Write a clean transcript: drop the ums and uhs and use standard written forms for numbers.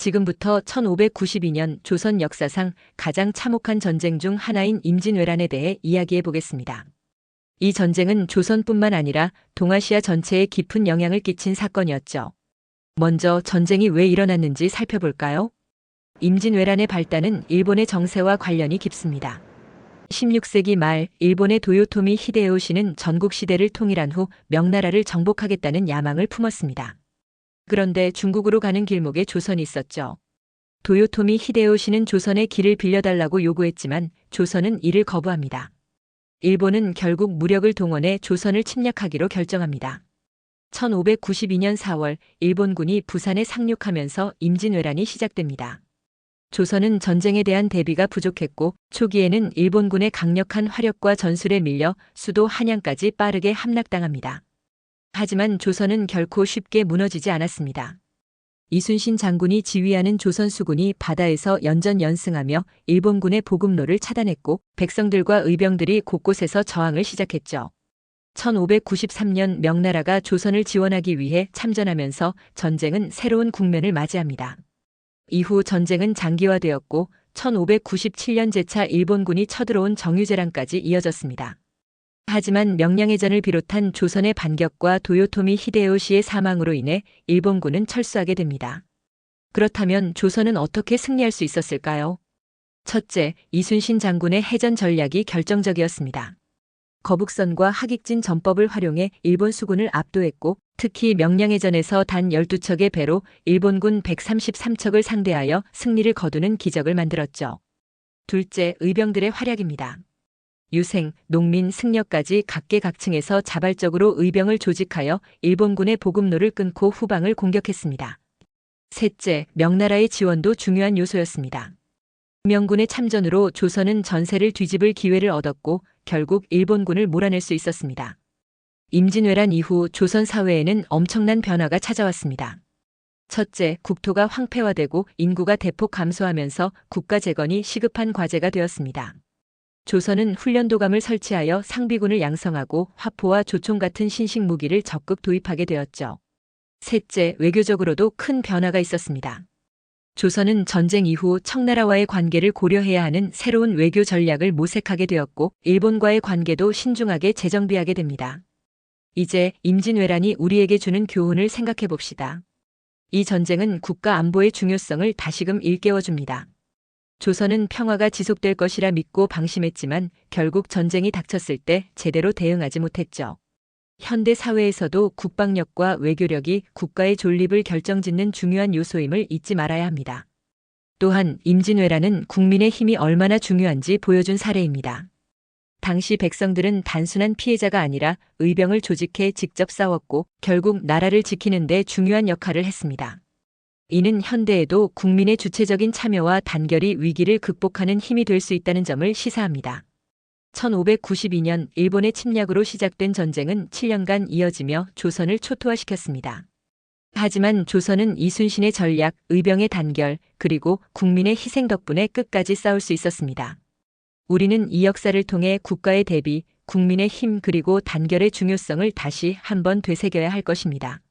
지금부터 1592년 조선 역사상 가장 참혹한 전쟁 중 하나인 임진왜란에 대해 이야기해 보겠습니다. 이 전쟁은 조선뿐만 아니라 동아시아 전체에 깊은 영향을 끼친 사건이었죠. 먼저 전쟁이 왜 일어났는지 살펴볼까요? 임진왜란의 발단은 일본의 정세와 관련이 깊습니다. 16세기 말 일본의 도요토미 히데요시는 전국시대를 통일한 후 명나라를 정복하겠다는 야망을 품었습니다. 그런데 중국으로 가는 길목에 조선이 있었죠. 도요토미 히데요시는 조선의 길을 빌려달라고 요구했지만 조선은 이를 거부합니다. 일본은 결국 무력을 동원해 조선을 침략하기로 결정합니다. 1592년 4월 일본군이 부산에 상륙하면서 임진왜란이 시작됩니다. 조선은 전쟁에 대한 대비가 부족했고 초기에는 일본군의 강력한 화력과 전술에 밀려 수도 한양까지 빠르게 함락당합니다. 하지만 조선은 결코 쉽게 무너지지 않았습니다. 이순신 장군이 지휘하는 조선 수군이 바다에서 연전연승하며 일본군의 보급로를 차단했고 백성들과 의병들이 곳곳에서 저항을 시작했죠. 1593년 명나라가 조선을 지원하기 위해 참전하면서 전쟁은 새로운 국면을 맞이합니다. 이후 전쟁은 장기화되었고 1597년 제차 일본군이 쳐들어온 정유재랑까지 이어졌습니다. 하지만 명량해전을 비롯한 조선의 반격과 도요토미 히데요시의 사망으로 인해 일본군은 철수하게 됩니다. 그렇다면 조선은 어떻게 승리할 수 있었을까요? 첫째, 이순신 장군의 해전 전략이 결정적이었습니다. 거북선과 하객진 전법을 활용해 일본 수군을 압도했고 특히 명량해전에서 단 12척의 배로 일본군 133척을 상대하여 승리를 거두는 기적을 만들었죠. 둘째, 의병들의 활약입니다. 유생, 농민, 승려까지 각계각층에서 자발적으로 의병을 조직하여 일본군의 보급로를 끊고 후방을 공격했습니다. 셋째, 명나라의 지원도 중요한 요소였습니다. 명군의 참전으로 조선은 전세를 뒤집을 기회를 얻었고 결국 일본군을 몰아낼 수 있었습니다. 임진왜란 이후 조선 사회에는 엄청난 변화가 찾아왔습니다. 첫째, 국토가 황폐화되고 인구가 대폭 감소하면서 국가 재건이 시급한 과제가 되었습니다. 조선은 훈련도감을 설치하여 상비군을 양성하고 화포와 조총 같은 신식 무기를 적극 도입하게 되었죠. 셋째, 외교적으로도 큰 변화가 있었습니다. 조선은 전쟁 이후 청나라와의 관계를 고려해야 하는 새로운 외교 전략을 모색하게 되었고 일본과의 관계도 신중하게 재정비하게 됩니다. 이제 임진왜란이 우리에게 주는 교훈을 생각해 봅시다. 이 전쟁은 국가 안보의 중요성을 다시금 일깨워줍니다. 조선은 평화가 지속될 것이라 믿고 방심했지만 결국 전쟁이 닥쳤을 때 제대로 대응하지 못했죠. 현대 사회에서도 국방력과 외교력이 국가의 존립을 결정짓는 중요한 요소임을 잊지 말아야 합니다. 또한 임진왜란은 국민의 힘이 얼마나 중요한지 보여준 사례입니다. 당시 백성들은 단순한 피해자가 아니라 의병을 조직해 직접 싸웠고 결국 나라를 지키는 데 중요한 역할을 했습니다. 이는 현대에도 국민의 주체적인 참여와 단결이 위기를 극복하는 힘이 될 수 있다는 점을 시사합니다. 1592년 일본의 침략으로 시작된 전쟁은 7년간 이어지며 조선을 초토화시켰습니다. 하지만 조선은 이순신의 전략, 의병의 단결, 그리고 국민의 희생 덕분에 끝까지 싸울 수 있었습니다. 우리는 이 역사를 통해 국가의 대비, 국민의 힘 그리고 단결의 중요성을 다시 한번 되새겨야 할 것입니다.